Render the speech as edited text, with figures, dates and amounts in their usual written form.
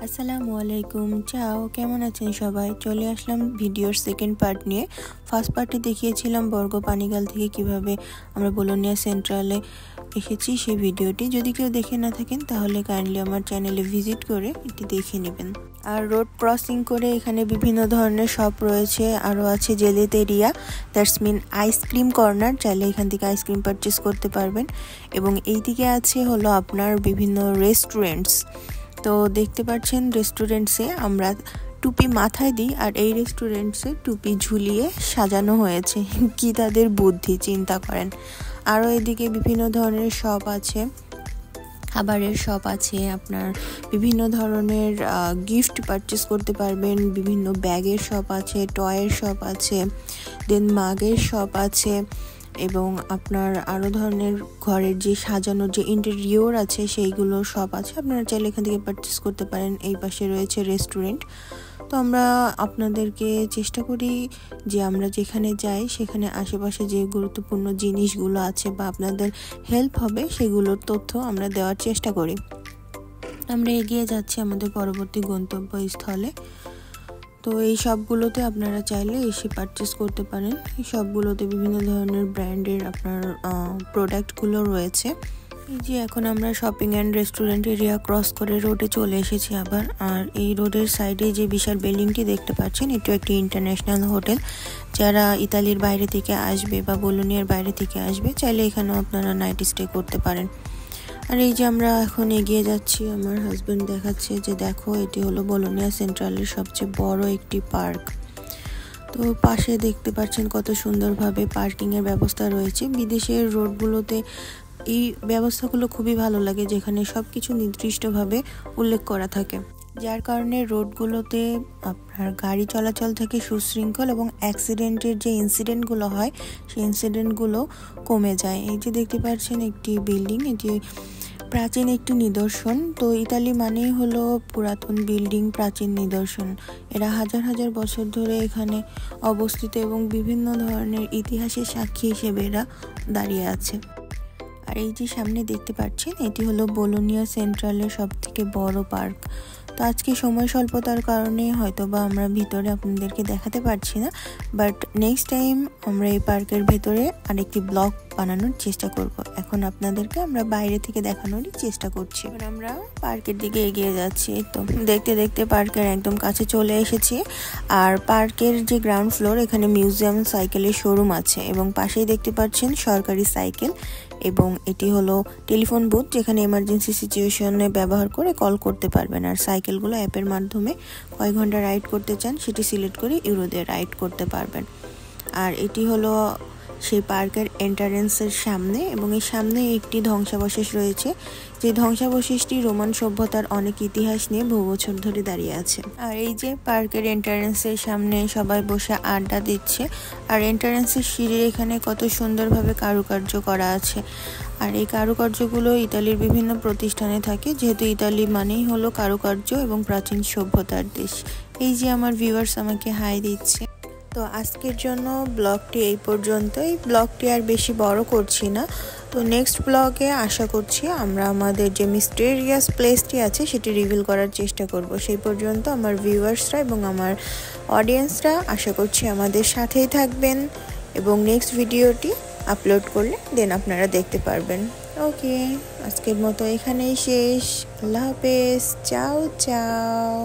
আসসালামু আলাইকুম, চাও কেমন আছেন সবাই। চলে আসলাম ভিডিওর সেকেন্ড পার্ট নিয়ে। ফার্স্ট পার্টে দেখিয়েছিলাম বর্গ পানিগাল থেকে কিভাবে আমরা বোলোনিয়া সেন্ট্রালে এসেছি। সেই ভিডিওটি যদি কেউ দেখে না থাকেন তাহলে কাইন্ডলি আমার চ্যানেলে ভিজিট করে এটি দেখে নেবেন। আর রোড ক্রসিং করে এখানে বিভিন্ন ধরনের শপ রয়েছে, আরও আছে জেলেতেরিয়া, দ্যাটস মিন আইসক্রিম কর্নার, চাইলে এখান থেকে আইসক্রিম পারচেস করতে পারবেন। এবং এই দিকে আছে হলো আপনার বিভিন্ন রেস্টুরেন্টস। তো দেখতে পাচ্ছেন রেস্টুরেন্টসে আমরা টুপি মাথায় দিই, আর এই রেস্টুরেন্টসে টুপি ঝুলিয়ে সাজানো হয়েছে। কি তাদের বুদ্ধি, চিন্তা করেন। আরও এদিকে বিভিন্ন ধরনের শপ আছে, খাবারের শপ আছে, আপনার বিভিন্ন ধরনের গিফট পারচেস করতে পারবেন। বিভিন্ন ব্যাগের শপ আছে, টয়ের শপ আছে, দেন মাগের শপ আছে, এবং আপনার আরও ধরনের ঘরের যে সাজানোর যে ইন্টেরিয়র আছে সেইগুলো সব আছে। আপনারা চাইলে এখান থেকে পারচেস করতে পারেন। এই পাশে রয়েছে রেস্টুরেন্ট। তো আমরা আপনাদেরকে চেষ্টা করি যে আমরা যেখানে যাই সেখানে আশেপাশে যে গুরুত্বপূর্ণ জিনিসগুলো আছে বা আপনাদের হেল্প হবে সেগুলোর তথ্য আমরা দেওয়ার চেষ্টা করি। আমরা এগিয়ে যাচ্ছি আমাদের পরবর্তী গন্তব্যস্থলে। তো এই সবগুলোতে আপনারা চাইলে এসে পারচেস করতে পারেন। এই সবগুলোতে বিভিন্ন ধরনের ব্র্যান্ডের আপনার প্রোডাক্টগুলো রয়েছে। এই যে এখন আমরা shopping and restaurant area cross করে রোডে চলে এসেছি আবার। আর এই রোডের সাইডে যে বিশাল বিল্ডিংটি দেখতে পাচ্ছেন, এটা একটি ইন্টারন্যাশনাল হোটেল। যারা ইতালির বাইরে থেকে আসবে বা বোলোনিয়ার বাইরে থেকে আসবে চাইলে এখানেও আপনারা নাইট স্টে করতে পারেন। আর এই যে আমরা এখন এগিয়ে যাচ্ছি, আমার হাজব্যান্ড দেখাচ্ছে যে দেখো এটি হলো বোলোনিয়া সেন্ট্রালের সবচেয়ে বড় একটি পার্ক। তো পাশে দেখতে পাচ্ছেন কত সুন্দরভাবে পার্কিংয়ের ব্যবস্থা রয়েছে। বিদেশের রোডগুলোতে এই ব্যবস্থাগুলো খুবই ভালো লাগে, যেখানে সব কিছু নির্দিষ্টভাবে উল্লেখ করা থাকে, যার কারণে রোডগুলোতে আপনার গাড়ি চলাচল থেকে সুশৃঙ্খল এবং অ্যাক্সিডেন্টের যে ইনসিডেন্টগুলো হয় সেই ইনসিডেন্টগুলো কমে যায়। এই যে দেখতে পাচ্ছেন একটি বিল্ডিং, এটি প্রাচীন একটি নিদর্শন। তো ইতালি মানেই হলো পুরাতন বিল্ডিং, প্রাচীন নিদর্শন। এরা হাজার হাজার বছর ধরে এখানে অবস্থিত এবং বিভিন্ন ধরনের ইতিহাসের সাক্ষী হিসেবে এরা দাঁড়িয়ে আছে। আর এই যে সামনে দেখতে পাচ্ছেন এটি হলো বোলোনিয়া সেন্ট্রালের সবথেকে বড় পার্ক। তো আজকে সময় স্বল্পতার কারণে হয়তো বা আমরা ভিতরে আপনাদেরকে দেখাতে পারছি না, বাট নেক্সট টাইম আমরা এই পার্কের ভেতরে আরেকটি ব্লগ বানানোর চেষ্টা করব। এখন আপনাদেরকে আমরা বাইরে থেকে দেখানোরই চেষ্টা করছি। এবার আমরা পার্কের দিকে এগিয়ে যাচ্ছি। তো দেখতে দেখতে পার্কের একদম কাছে চলে এসেছি। আর পার্কের যে গ্রাউন্ড ফ্লোর, এখানে মিউজিয়াম, সাইকেলের শোরুম আছে এবং পাশেই দেখতে পাচ্ছেন সরকারি সাইকেল, এবং এটি হলো টেলিফোন বুথ, যেখানে এমার্জেন্সি সিচুয়েশনে ব্যবহার করে কল করতে পারবেন। আর সাইকেলগুলো অ্যাপের মাধ্যমে কয় ঘন্টা রাইড করতে চান সেটি সিলেক্ট করে ইউরো দিয়ে রাইড করতে পারবেন। আর এটি হলো সেই পার্কের এন্ট্রান্সের সামনে, এবং এই সামনে একটি ধ্বংসাবশেষ রয়েছে, যে ধ্বংসাবশেষটি রোমান সভ্যতার অনেক ইতিহাস নিয়ে বহু বছর ধরে দাঁড়িয়ে আছে। আর এই যে পার্কের এন্ট্রান্সের সামনে সবাই বসে আড্ডা দিচ্ছে। আর এন্ট্রান্সের সিঁড়ির এখানে কত সুন্দরভাবে কারুকার্য করা আছে। আর এই কারুকার্যগুলো ইতালির বিভিন্ন প্রতিষ্ঠানে থাকে, যেহেতু ইতালি মানেই হলো কারুকার্য এবং প্রাচীন সভ্যতার দেশ। এই যে আমার ভিউয়ার্স আমাকে হাই দিচ্ছে। তো আজকের জন্য ব্লগটি এই পর্যন্তই। ব্লগটি আর বেশি বড় করছি না। তো নেক্সট ব্লগে আশা করছি আমরা আমাদের যে মিস্টেরিয়াস প্লেসটি আছে সেটি রিভিল করার চেষ্টা করব। সেই পর্যন্ত আমার ভিউয়ার্সরা এবং আমার অডিয়েন্সরা আশা করছি আমাদের সাথেই থাকবেন, এবং নেক্সট ভিডিওটি আপলোড করলে দেন আপনারা দেখতে পারবেন। ওকে, আজকের মতো এখানেই শেষ। আল্লাহ হাফেজ, চাও চাও।